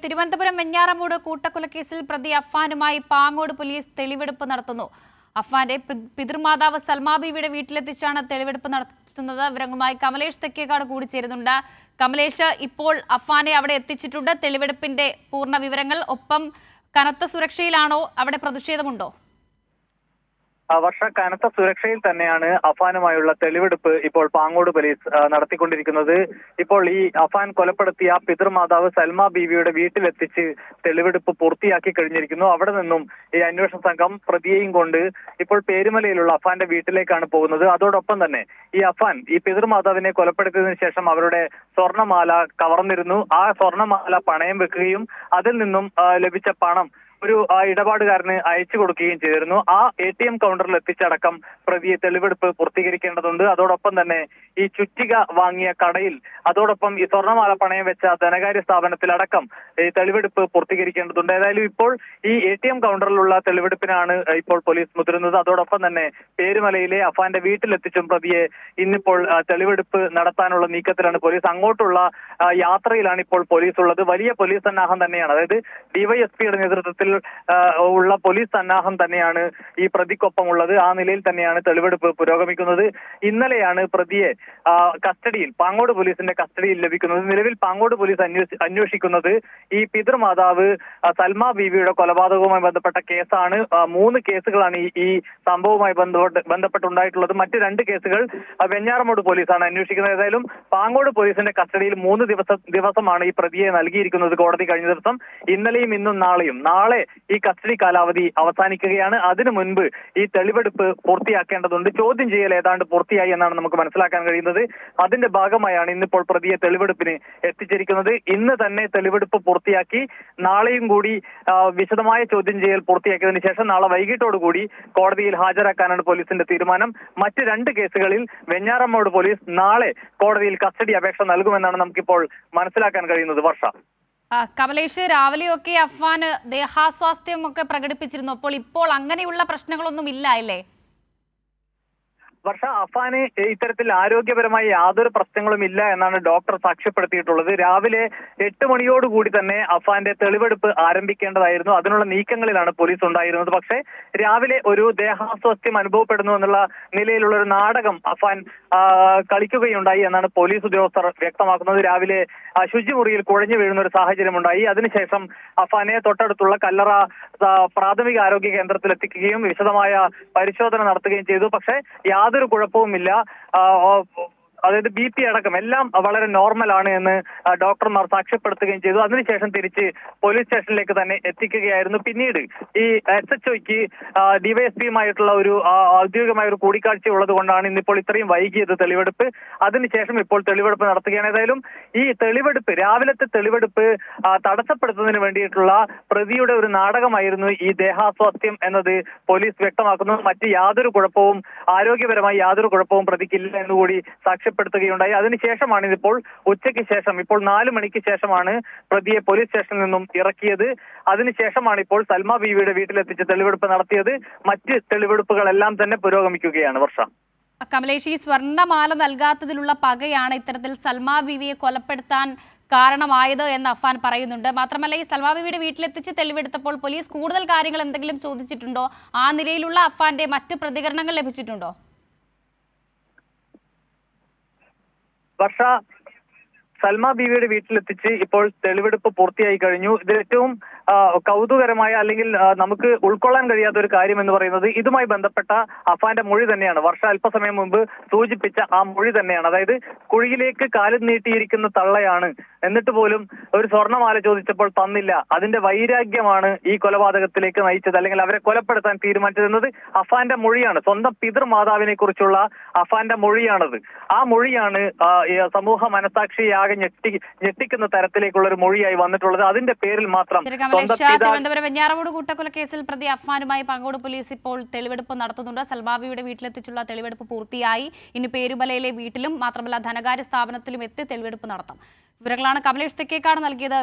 തിരുവനന്തപുരം വെഞ്ഞാറമൂട് കൂട്ടക്കൊലക്കേസിൽ പ്രതി അഫ്ഫാനുമായി പാങ്ങോട് പോലീസ് തെളിവെടുപ്പ് നടത്തുന്നു. അഫ്ഫാന്റെ പിതൃമാതാവ് സൽമാ ബീവിയുടെ വീട്ടിലെത്തിച്ചാണ് തെളിവെടുപ്പ് നടത്തുന്നത്. വിവരങ്ങളുമായി കമലേഷ് തെക്കേക്കാട് കൂടി ചേരുന്നുണ്ട്. കമലേഷ്, ഇപ്പോൾ അഫ്ഫാനെ അവിടെ എത്തിച്ചിട്ടുണ്ട്. തെളിവെടുപ്പിന്റെ പൂർണ്ണ വിവരങ്ങൾ, ഒപ്പം കനത്ത സുരക്ഷയിലാണോ? അവിടെ പ്രതിഷേധമുണ്ടോ? വർഷ, കനത്ത സുരക്ഷയിൽ തന്നെയാണ് അഫ്ഫാനുമായുള്ള തെളിവെടുപ്പ് ഇപ്പോൾ പാങ്ങോട് പോലീസ് നടത്തിക്കൊണ്ടിരിക്കുന്നത്. ഇപ്പോൾ ഈ അഫ്ഫാൻ കൊലപ്പെടുത്തിയ പിതൃമാതാവ് സൽമാ ബീവിയുടെ വീട്ടിലെത്തിച്ച് തെളിവെടുപ്പ് പൂർത്തിയാക്കി കഴിഞ്ഞിരിക്കുന്നു. അവിടെ നിന്നും ഈ അന്വേഷണ സംഘം പ്രതിയെയും കൊണ്ട് ഇപ്പോൾ പേരുമലയിലുള്ള അഫ്ഫാന്റെ വീട്ടിലേക്കാണ് പോകുന്നത്. അതോടൊപ്പം തന്നെ ഈ അഫ്ഫാൻ ഈ പിതൃമാതാവിനെ കൊലപ്പെടുത്തിയതിനു ശേഷം അവരുടെ സ്വർണ്ണമാല കവർന്നിരുന്നു. ആ സ്വർണ്ണമാല പണയം വെക്കുകയും അതിൽ നിന്നും ലഭിച്ച പണം ഒരു ഇടപാടുകാരന് അയച്ചു കൊടുക്കുകയും ചെയ്തിരുന്നു. ആ ATM കൗണ്ടറിൽ എത്തിച്ചടക്കം പ്രതിയെ തെളിവെടുപ്പ് പൂർത്തീകരിക്കേണ്ടതുണ്ട്. അതോടൊപ്പം തന്നെ ഈ ചുറ്റിക വാങ്ങിയ കടയിൽ, അതോടൊപ്പം ഈ സ്വർണ്ണമാല പണയം വെച്ച ധനകാര്യ സ്ഥാപനത്തിലടക്കം ഈ തെളിവെടുപ്പ് പൂർത്തീകരിക്കേണ്ടതുണ്ട്. ഏതായാലും ഇപ്പോൾ ഈ ATM കൗണ്ടറിലുള്ള തെളിവെടുപ്പിനാണ് ഇപ്പോൾ പോലീസ് മുതിരുന്നത്. അതോടൊപ്പം തന്നെ പേരുമലയിലെ അഫ്ഫാന്റെ വീട്ടിലെത്തിച്ചും പ്രതിയെ ഇന്നിപ്പോൾ തെളിവെടുപ്പ് നടത്താനുള്ള നീക്കത്തിലാണ് പോലീസ്. അങ്ങോട്ടുള്ള യാത്രയിലാണ് ഇപ്പോൾ പോലീസ് ഉള്ളത്. വലിയ പോലീസ് സന്നാഹം തന്നെയാണ്, അതായത് DYSPയുടെ നേതൃത്വത്തിൽ ഉള്ള പോലീസ് സന്നാഹം തന്നെയാണ് ഈ പ്രതിക്കൊപ്പം ഉള്ളത്. ആ നിലയിൽ തന്നെയാണ് തെളിവെടുപ്പ് പുരോഗമിക്കുന്നത്. ഇന്നലെയാണ് പ്രതിയെ കസ്റ്റഡിയിൽ, പാങ്ങോട് പോലീസിന്റെ കസ്റ്റഡിയിൽ ലഭിക്കുന്നത്. നിലവിൽ പാങ്ങോട് പോലീസ് അന്വേഷിക്കുന്നത് ഈ പിതൃമാതാവ് സൽമാ ബീവിയുടെ കൊലപാതകവുമായി ബന്ധപ്പെട്ട കേസാണ്. 3 കേസുകളാണ് ഈ സംഭവവുമായി ബന്ധപ്പെട്ടുണ്ടായിട്ടുള്ളത്. മറ്റ് 2 കേസുകൾ വെഞ്ഞാറമൂട് പോലീസാണ് അന്വേഷിക്കുന്നത്. ഏതായാലും പാങ്ങോട് പോലീസിന്റെ കസ്റ്റഡിയിൽ 3 ദിവസമാണ് ഈ പ്രതിയെ നൽകിയിരിക്കുന്നത് കോടതി കഴിഞ്ഞ ദിവസം. ഇന്നലെയും ഇന്നും നാളെയും. നാളെ ഈ കസ്റ്റഡി കാലാവധി അവസാനിക്കുകയാണ്. അതിനു മുൻപ് ഈ തെളിവെടുപ്പ് പൂർത്തിയാക്കേണ്ടതുണ്ട്. ചോദ്യം ചെയ്യൽ ഏതാണ്ട് പൂർത്തിയായി എന്നാണ് നമുക്ക് മനസ്സിലാക്കാൻ കഴിയുന്നത്. അതിന്റെ ഭാഗമായാണ് ഇന്നിപ്പോൾ പ്രതിയെ തെളിവെടുപ്പിന് എത്തിച്ചിരിക്കുന്നത്. ഇന്ന് തന്നെ തെളിവെടുപ്പ് പൂർത്തിയാക്കി നാളെയും കൂടി വിശദമായ ചോദ്യം ചെയ്യൽ പൂർത്തിയാക്കിയതിനു ശേഷം നാളെ വൈകിട്ടോടുകൂടി കോടതിയിൽ ഹാജരാക്കാനാണ് പോലീസിന്റെ തീരുമാനം. മറ്റ് 2 കേസുകളിൽ വെഞ്ഞാറമ്മൂട് പോലീസ് നാളെ കോടതിയിൽ കസ്റ്റഡി അപേക്ഷ നൽകുമെന്നാണ് നമുക്കിപ്പോൾ മനസ്സിലാക്കാൻ കഴിയുന്നത്. വർഷ, കമലേഷ്, രാവിലെയൊക്കെ അഫ്ഫാന് ദേഹാസ്വാസ്ഥ്യം ഒക്കെ പ്രകടിപ്പിച്ചിരുന്നു. ഇപ്പോൾ അങ്ങനെയുള്ള പ്രശ്നങ്ങളൊന്നും ഇല്ല അല്ലേ? വർഷ, അഫ്ഫാന് ഇത്തരത്തിൽ ആരോഗ്യപരമായി യാതൊരു പ്രശ്നങ്ങളും ഇല്ല എന്നാണ് ഡോക്ടർ സാക്ഷ്യപ്പെടുത്തിയിട്ടുള്ളത്. രാവിലെ 8 മണിയോടുകൂടി തന്നെ അഫ്ഫാന്റെ തെളിവെടുപ്പ് ആരംഭിക്കേണ്ടതായിരുന്നു. അതിനുള്ള നീക്കങ്ങളിലാണ് പോലീസ് ഉണ്ടായിരുന്നത്. പക്ഷേ രാവിലെ ഒരു ദേഹാസ്വാസ്ഥ്യം അനുഭവപ്പെടുന്നു എന്നുള്ള നിലയിലുള്ള ഒരു നാടകം അഫ്ഫാൻ കളിക്കുകയുണ്ടായി എന്നാണ് പോലീസ് ഉദ്യോഗസ്ഥർ വ്യക്തമാക്കുന്നത്. രാവിലെ ശുചിമുറിയിൽ കുഴഞ്ഞു വീഴുന്ന ഒരു സാഹചര്യമുണ്ടായി. അതിനുശേഷം അഫ്ഫാനെ തൊട്ടടുത്തുള്ള കല്ലറ പ്രാഥമിക ആരോഗ്യ കേന്ദ്രത്തിൽ എത്തിക്കുകയും വിശദമായ പരിശോധന നടത്തുകയും ചെയ്തു. പക്ഷേ യാതൊരു കുഴപ്പവുമില്ല. അതായത് BP അടക്കം എല്ലാം വളരെ നോർമലാണ് എന്ന് ഡോക്ടർമാർ സാക്ഷ്യപ്പെടുത്തുകയും ചെയ്തു. അതിനുശേഷം തിരിച്ച് പോലീസ് സ്റ്റേഷനിലേക്ക് തന്നെ എത്തിക്കുകയായിരുന്നു. പിന്നീട് ഈ SHOയ്ക്ക് DYSPയുമായിട്ടുള്ള ഒരു ഔദ്യോഗികമായ ഒരു കൂടിക്കാഴ്ച ഉള്ളത് കൊണ്ടാണ് ഇന്നിപ്പോൾ ഇത്രയും വൈകിയത് തെളിവെടുപ്പ്. അതിനുശേഷം ഇപ്പോൾ തെളിവെടുപ്പ് നടത്തുകയാണ്. ഏതായാലും ഈ തെളിവെടുപ്പ്, രാവിലത്തെ തെളിവെടുപ്പ് തടസ്സപ്പെടുത്തുന്നതിന് വേണ്ടിയിട്ടുള്ള പ്രതിയുടെ ഒരു നാടകമായിരുന്നു ഈ ദേഹാസ്വാസ്ഥ്യം എന്നത് പോലീസ് വ്യക്തമാക്കുന്നു. മറ്റ് യാതൊരു കുഴപ്പവും, ആരോഗ്യപരമായി യാതൊരു കുഴപ്പവും പ്രതിക്കില്ല എന്നുകൂടി സാക്ഷ്യപ്പെടുത്തുകയുണ്ടായി. അതിനുശേഷമാണ് ഇതിപ്പോൾ ഉച്ചയ്ക്ക് ശേഷം, ഇപ്പോൾ 4 മണിക്ക് ശേഷമാണ് പ്രതിയെ പോലീസ് സ്റ്റേഷനിൽ നിന്നും ഇറക്കിയത്. അതിനുശേഷമാണ് ഇപ്പോൾ സൽമാ ബീവിയുടെ വീട്ടിലെത്തിച്ച് തെളിവെടുപ്പ് നടത്തിയത്. മറ്റ് തെളിവെടുപ്പുകളെല്ലാം തന്നെ പുരോഗമിക്കുകയാണ്. വർഷ, കമലേഷ്, ഈ സ്വർണ്ണമാല നൽകാത്തതിലുള്ള പകയാണ് ഇത്തരത്തിൽ സൽമാ ബീവിയെ കൊലപ്പെടുത്താൻ കാരണമായത് എന്ന് അഫ്ഫാൻ പറയുന്നുണ്ട്. മാത്രമല്ല, ഈ സൽമാ ബീവിയുടെ വീട്ടിലെത്തിച്ച് തെളിവെടുത്തപ്പോൾ പോലീസ് കൂടുതൽ കാര്യങ്ങൾ എന്തെങ്കിലും ചോദിച്ചിട്ടുണ്ടോ? ആ നിലയിലുള്ള അഫ്ഫാന്റെ മറ്റ് പ്രതികരണങ്ങൾ ലഭിച്ചിട്ടുണ്ടോ? വർഷ, സൽമാ ബീവിയുടെ വീട്ടിലെത്തിച്ച് ഇപ്പോൾ തെളിവെടുപ്പ് പൂർത്തിയായി കഴിഞ്ഞു. ഇതിൽ ഏറ്റവും കൗതുകരമായ, അല്ലെങ്കിൽ നമുക്ക് ഉൾക്കൊള്ളാൻ കഴിയാത്ത ഒരു കാര്യം എന്ന് പറയുന്നത് ഇതുമായി ബന്ധപ്പെട്ട അഫ്ഫാന്റെ മൊഴി തന്നെയാണ്. വർഷ അല്പസമയം മുമ്പ് സൂചിപ്പിച്ച ആ മൊഴി തന്നെയാണ്. അതായത് കുഴിയിലേക്ക് കാലും നീട്ടിയിരിക്കുന്ന തള്ളയാണ്, എന്നിട്ട് പോലും ഒരു സ്വർണ്ണമാല ചോദിച്ചപ്പോൾ തന്നില്ല. അതിന്റെ വൈരാഗ്യമാണ് ഈ കൊലപാതകത്തിലേക്ക് നയിച്ചത്, അല്ലെങ്കിൽ അവരെ കൊലപ്പെടുത്താൻ തീരുമാനിച്ചതെന്നത് അഫ്ഫാന്റെ മൊഴിയാണ്. സ്വന്തം പിതൃമാതാവിനെ കുറിച്ചുള്ള അഫ്ഫാന്റെ മൊഴിയാണത്. ആ മൊഴിയാണ് സമൂഹ മനസാക്ഷിയാകെ ഞെട്ടിക്കുന്ന തരത്തിലേക്കുള്ള ഒരു മൊഴിയായി വന്നിട്ടുള്ളത്. അതിന്റെ പേരിൽ മാത്രം തിരുവനന്തപുരം വെഞ്ഞാറമൂട് കൂട്ടക്കൊലക്കേസിൽ പ്രതി അഫ്ഫാനുമായി പാങ്ങോട് പോലീസ് ഇപ്പോൾ തെളിവെടുപ്പ് നടത്തുന്നുണ്ട്. സൽമാ ബീവിയുടെ വീട്ടിലെത്തിച്ചുള്ള തെളിവെടുപ്പ് പൂർത്തിയായി. ഇനി പേരുമലയിലെ വീട്ടിലും മാത്രമല്ല ധനകാര്യ സ്ഥാപനത്തിലും എത്തി തെളിവെടുപ്പ് നടത്താം. വിവരങ്ങളാണ് കമലേഷ് തെക്കേക്കാട് നൽകിയത്.